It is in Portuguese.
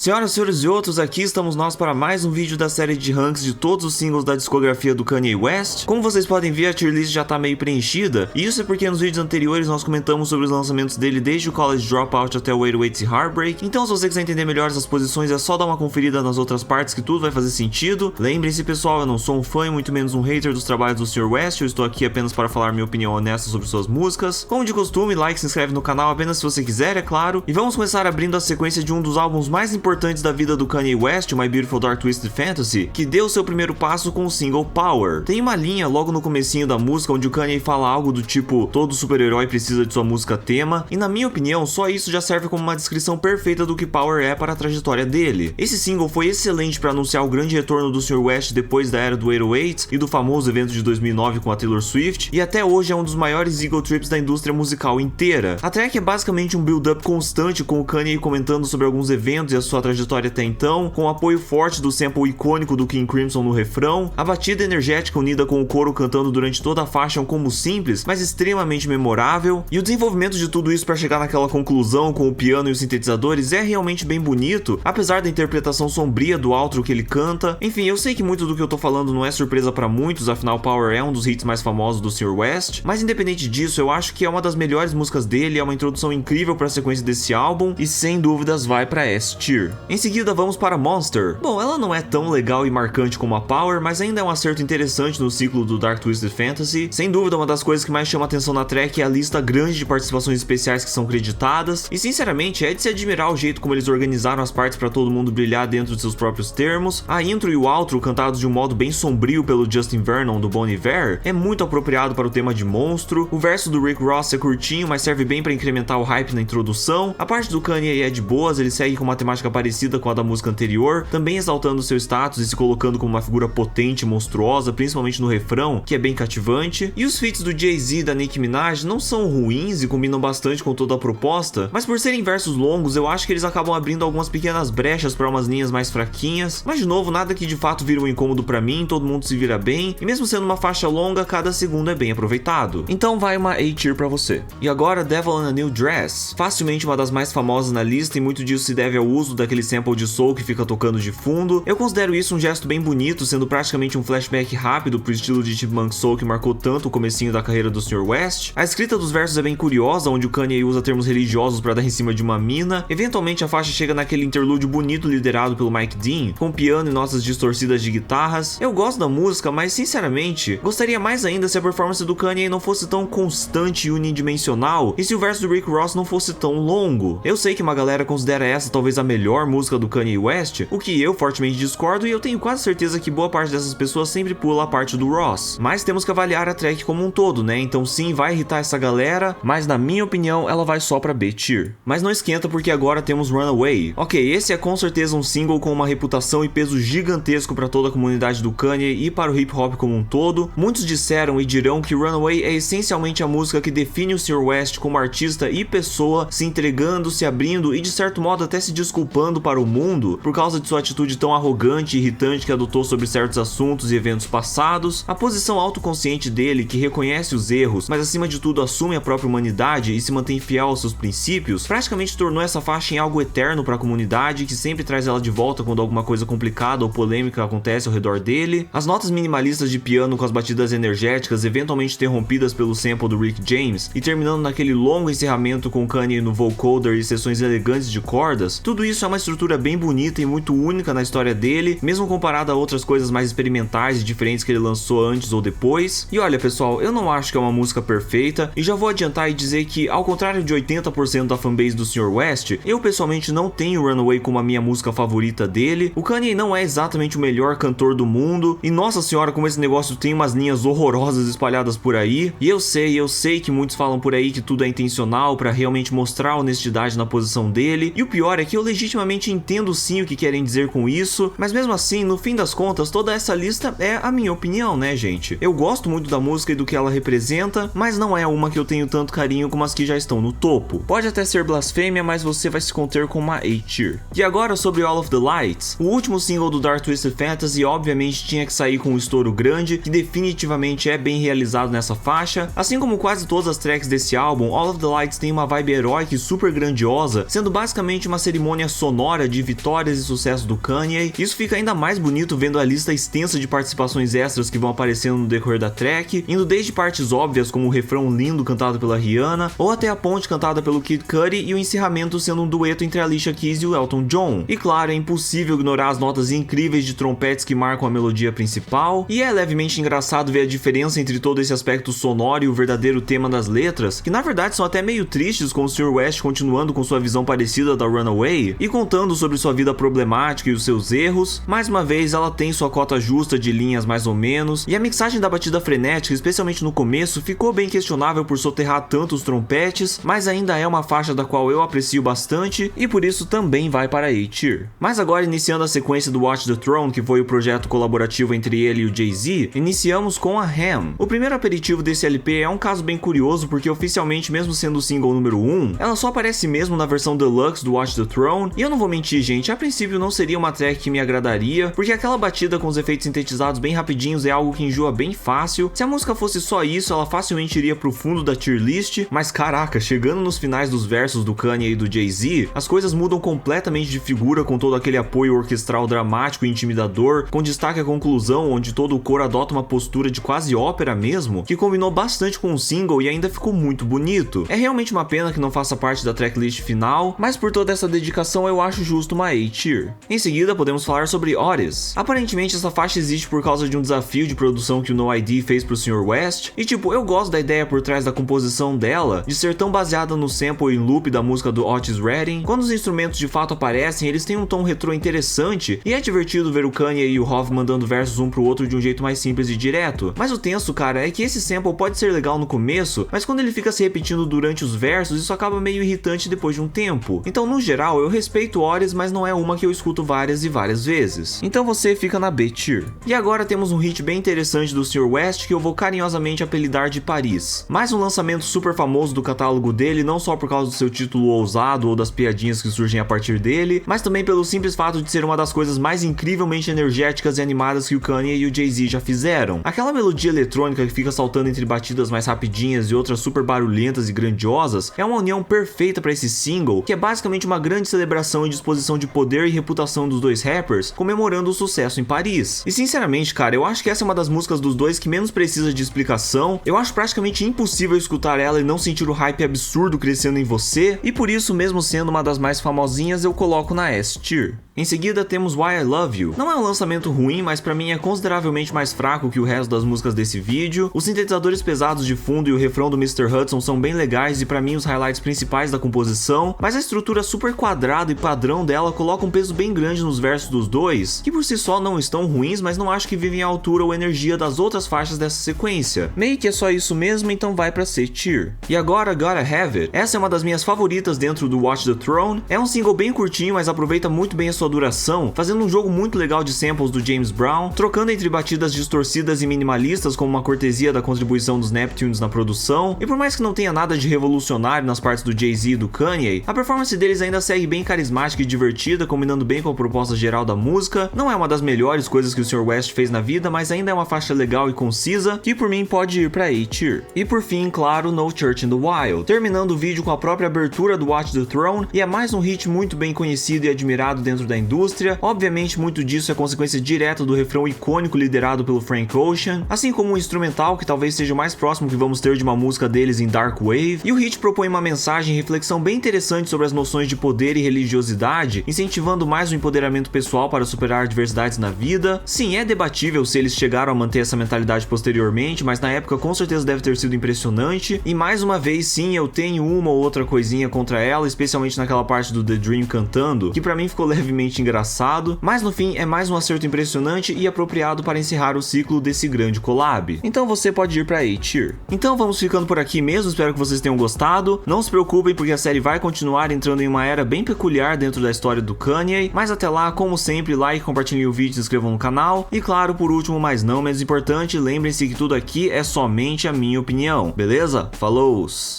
Senhoras, senhores e outros, aqui estamos nós para mais um vídeo da série de ranks de todos os singles da discografia do Kanye West. Como vocês podem ver, a tier list já tá meio preenchida, e isso é porque nos vídeos anteriores nós comentamos sobre os lançamentos dele desde o College Dropout até o 808s Heartbreak. Então se você quiser entender melhor essas posições, é só dar uma conferida nas outras partes que tudo vai fazer sentido. Lembrem-se, pessoal, eu não sou um fã e muito menos um hater dos trabalhos do Sr. West, eu estou aqui apenas para falar minha opinião honesta sobre suas músicas. Como de costume, like, se inscreve no canal apenas se você quiser, é claro. E vamos começar abrindo a sequência de um dos álbuns mais importantes da vida do Kanye West, My Beautiful Dark Twisted Fantasy, que deu seu primeiro passo com o single Power. Tem uma linha logo no comecinho da música onde o Kanye fala algo do tipo todo super-herói precisa de sua música tema, e na minha opinião só isso já serve como uma descrição perfeita do que Power é para a trajetória dele. Esse single foi excelente para anunciar o grande retorno do Sr. West depois da era do 808 e do famoso evento de 2009 com a Taylor Swift, e até hoje é um dos maiores ego trips da indústria musical inteira. A track é basicamente um build-up constante com o Kanye comentando sobre alguns eventos e a sua trajetória até então, com o apoio forte do sample icônico do King Crimson no refrão. A batida energética unida com o coro cantando durante toda a faixa é um combo simples, mas extremamente memorável, e o desenvolvimento de tudo isso para chegar naquela conclusão com o piano e os sintetizadores é realmente bem bonito, apesar da interpretação sombria do outro que ele canta. Enfim, eu sei que muito do que eu tô falando não é surpresa para muitos, afinal Power é um dos hits mais famosos do Sr. West, mas independente disso, eu acho que é uma das melhores músicas dele, é uma introdução incrível para a sequência desse álbum, e sem dúvidas vai para S tier. Em seguida vamos para Monster. Bom, ela não é tão legal e marcante como a Power, mas ainda é um acerto interessante no ciclo do Dark Twisted Fantasy. Sem dúvida, uma das coisas que mais chama atenção na track é a lista grande de participações especiais que são creditadas, e sinceramente é de se admirar o jeito como eles organizaram as partes para todo mundo brilhar dentro de seus próprios termos. A intro e o outro, cantados de um modo bem sombrio pelo Justin Vernon do Bon Iver, é muito apropriado para o tema de monstro. O verso do Rick Ross é curtinho, mas serve bem para incrementar o hype na introdução. A parte do Kanye é de boas, ele segue com uma temática parecida com a da música anterior, também exaltando seu status e se colocando como uma figura potente e monstruosa, principalmente no refrão, que é bem cativante. E os feats do Jay-Z e da Nicki Minaj não são ruins e combinam bastante com toda a proposta, mas por serem versos longos, eu acho que eles acabam abrindo algumas pequenas brechas para umas linhas mais fraquinhas, mas de novo, nada que de fato vira um incômodo para mim, todo mundo se vira bem, e mesmo sendo uma faixa longa, cada segundo é bem aproveitado. Então vai uma A-tier pra você. E agora Devil in a New Dress, facilmente uma das mais famosas na lista, e muito disso se deve ao uso daquele sample de soul que fica tocando de fundo. Eu considero isso um gesto bem bonito, sendo praticamente um flashback rápido pro estilo de Chipmunk Soul que marcou tanto o comecinho da carreira do Sr. West. A escrita dos versos é bem curiosa, onde o Kanye usa termos religiosos para dar em cima de uma mina. Eventualmente a faixa chega naquele interlúdio bonito liderado pelo Mike Dean, com piano e notas distorcidas de guitarras. Eu gosto da música, mas sinceramente, gostaria mais ainda se a performance do Kanye não fosse tão constante e unidimensional, e se o verso do Rick Ross não fosse tão longo. Eu sei que uma galera considera essa talvez a melhor música do Kanye West, o que eu fortemente discordo, e eu tenho quase certeza que boa parte dessas pessoas sempre pula a parte do Ross. Mas temos que avaliar a track como um todo, né? Então sim, vai irritar essa galera, mas na minha opinião ela vai só pra B tier. Mas não esquenta porque agora temos Runaway. Ok, esse é com certeza um single com uma reputação e peso gigantesco pra toda a comunidade do Kanye e para o hip hop como um todo. Muitos disseram e dirão que Runaway é essencialmente a música que define o Sr. West como artista e pessoa, se entregando, se abrindo e de certo modo até se desculpando para o mundo por causa de sua atitude tão arrogante e irritante que adotou sobre certos assuntos e eventos passados. A posição autoconsciente dele, que reconhece os erros, mas acima de tudo assume a própria humanidade e se mantém fiel aos seus princípios, praticamente tornou essa faixa em algo eterno para a comunidade, que sempre traz ela de volta quando alguma coisa complicada ou polêmica acontece ao redor dele. As notas minimalistas de piano com as batidas energéticas, eventualmente interrompidas pelo sample do Rick James, e terminando naquele longo encerramento com Kanye no vocoder e sessões elegantes de cordas, tudo isso é uma estrutura bem bonita e muito única na história dele, mesmo comparado a outras coisas mais experimentais e diferentes que ele lançou antes ou depois. E olha pessoal, eu não acho que é uma música perfeita, e já vou adiantar e dizer que, ao contrário de 80% da fanbase do Sr. West, eu pessoalmente não tenho Runaway como a minha música favorita dele. O Kanye não é exatamente o melhor cantor do mundo, e nossa senhora como esse negócio tem umas linhas horrorosas espalhadas por aí, e eu sei que muitos falam por aí que tudo é intencional para realmente mostrar honestidade na posição dele, e o pior é que eu legitimamente entendo sim o que querem dizer com isso, mas mesmo assim, no fim das contas, toda essa lista é a minha opinião, né gente? Eu gosto muito da música e do que ela representa, mas não é uma que eu tenho tanto carinho como as que já estão no topo. Pode até ser blasfêmia, mas você vai se conter com uma A-tier. E agora sobre All of the Lights, o último single do Dark Twisted Fantasy obviamente tinha que sair com um estouro grande, que definitivamente é bem realizado nessa faixa. Assim como quase todas as tracks desse álbum, All of the Lights tem uma vibe heróica e super grandiosa, sendo basicamente uma cerimônia sonora sonora de vitórias e sucessos do Kanye. Isso fica ainda mais bonito vendo a lista extensa de participações extras que vão aparecendo no decorrer da track, indo desde partes óbvias como o refrão lindo cantado pela Rihanna, ou até a ponte cantada pelo Kid Cudi e o encerramento sendo um dueto entre a Alicia Keys e o Elton John. E claro, é impossível ignorar as notas incríveis de trompetes que marcam a melodia principal, e é levemente engraçado ver a diferença entre todo esse aspecto sonoro e o verdadeiro tema das letras, que na verdade são até meio tristes, com o Sr. West continuando com sua visão parecida da Runaway e contando sobre sua vida problemática e os seus erros. Mais uma vez, ela tem sua cota justa de linhas mais ou menos, e a mixagem da batida frenética, especialmente no começo, ficou bem questionável por soterrar tanto os trompetes, mas ainda é uma faixa da qual eu aprecio bastante e por isso também vai para A Tier. Mas agora, iniciando a sequência do Watch the Throne, que foi o projeto colaborativo entre ele e o Jay-Z, iniciamos com a Ham. O primeiro aperitivo desse LP é um caso bem curioso porque oficialmente, mesmo sendo o single número 1, ela só aparece mesmo na versão deluxe do Watch the Throne, e eu não vou mentir, gente, a princípio não seria uma track que me agradaria, porque aquela batida com os efeitos sintetizados bem rapidinhos é algo que enjoa bem fácil. Se a música fosse só isso, ela facilmente iria pro fundo da tier list, mas caraca, chegando nos finais dos versos do Kanye e do Jay-Z, as coisas mudam completamente de figura, com todo aquele apoio orquestral dramático e intimidador, com destaque à conclusão, onde todo o coro adota uma postura de quase ópera mesmo, que combinou bastante com o single e ainda ficou muito bonito. É realmente uma pena que não faça parte da tracklist final, mas por toda essa dedicação eu acho justo uma A tier. Em seguida podemos falar sobre Otis. Aparentemente essa faixa existe por causa de um desafio de produção que o No ID fez pro Sr. West, e tipo, eu gosto da ideia por trás da composição dela, de ser tão baseada no sample e loop da música do Otis Redding. Quando os instrumentos de fato aparecem, eles têm um tom retrô interessante, e é divertido ver o Kanye e o Hov mandando versos um pro outro de um jeito mais simples e direto. Mas o tenso, cara, é que esse sample pode ser legal no começo, mas quando ele fica se repetindo durante os versos, isso acaba meio irritante depois de um tempo. Então, no geral, eu respeito Otis, mas não é uma que eu escuto várias e várias vezes. Então você fica na B tier. E agora temos um hit bem interessante do Sr. West que eu vou carinhosamente apelidar de Paris. Mais um lançamento super famoso do catálogo dele, não só por causa do seu título ousado ou das piadinhas que surgem a partir dele, mas também pelo simples fato de ser uma das coisas mais incrivelmente energéticas e animadas que o Kanye e o Jay-Z já fizeram. Aquela melodia eletrônica que fica saltando entre batidas mais rapidinhas e outras super barulhentas e grandiosas é uma união perfeita para esse single, que é basicamente uma grande celebração e disposição de poder e reputação dos dois rappers, comemorando o sucesso em Paris. E sinceramente, cara, eu acho que essa é uma das músicas dos dois que menos precisa de explicação. Eu acho praticamente impossível escutar ela e não sentir o hype absurdo crescendo em você, e por isso, mesmo sendo uma das mais famosinhas, eu coloco na S tier. Em seguida temos Why I Love You. Não é um lançamento ruim, mas pra mim é consideravelmente mais fraco que o resto das músicas desse vídeo. Os sintetizadores pesados de fundo e o refrão do Mr. Hudson são bem legais e pra mim os highlights principais da composição, mas a estrutura super quadrada e padrão dela coloca um peso bem grande nos versos dos dois, que por si só não estão ruins, mas não acho que vivem à altura ou energia das outras faixas dessa sequência. Meio que é só isso mesmo, então vai pra C tier. E agora Gotta Have It. Essa é uma das minhas favoritas dentro do Watch the Throne. É um single bem curtinho, mas aproveita muito bem a sua duração, fazendo um jogo muito legal de samples do James Brown, trocando entre batidas distorcidas e minimalistas como uma cortesia da contribuição dos Neptunes na produção. E por mais que não tenha nada de revolucionário nas partes do Jay-Z e do Kanye, a performance deles ainda segue bem carismática e divertida, combinando bem com a proposta geral da música. Não é uma das melhores coisas que o Sr. West fez na vida, mas ainda é uma faixa legal e concisa, que por mim pode ir pra A tier. E por fim, claro, No Church in the Wild, terminando o vídeo com a própria abertura do Watch the Throne, e é mais um hit muito bem conhecido e admirado dentro da indústria. Obviamente muito disso é consequência direta do refrão icônico liderado pelo Frank Ocean, assim como um instrumental que talvez seja o mais próximo que vamos ter de uma música deles em Dark Wave, e o hit propõe uma mensagem e reflexão bem interessante sobre as noções de poder e religiosidade, incentivando mais o empoderamento pessoal para superar adversidades na vida. Sim, é debatível se eles chegaram a manter essa mentalidade posteriormente, mas na época com certeza deve ter sido impressionante, e mais uma vez sim, eu tenho uma ou outra coisinha contra ela, especialmente naquela parte do The Dream cantando, que pra mim ficou levemente engraçado, mas no fim é mais um acerto impressionante e apropriado para encerrar o ciclo desse grande collab. Então você pode ir pra A tier. Então vamos ficando por aqui mesmo, espero que vocês tenham gostado. Não se preocupem porque a série vai continuar entrando em uma era bem peculiar dentro da história do Kanye, mas até lá, como sempre, like, compartilhem o vídeo, se inscrevam no canal, e claro, por último, mas não menos importante, lembrem-se que tudo aqui é somente a minha opinião, beleza? Falou!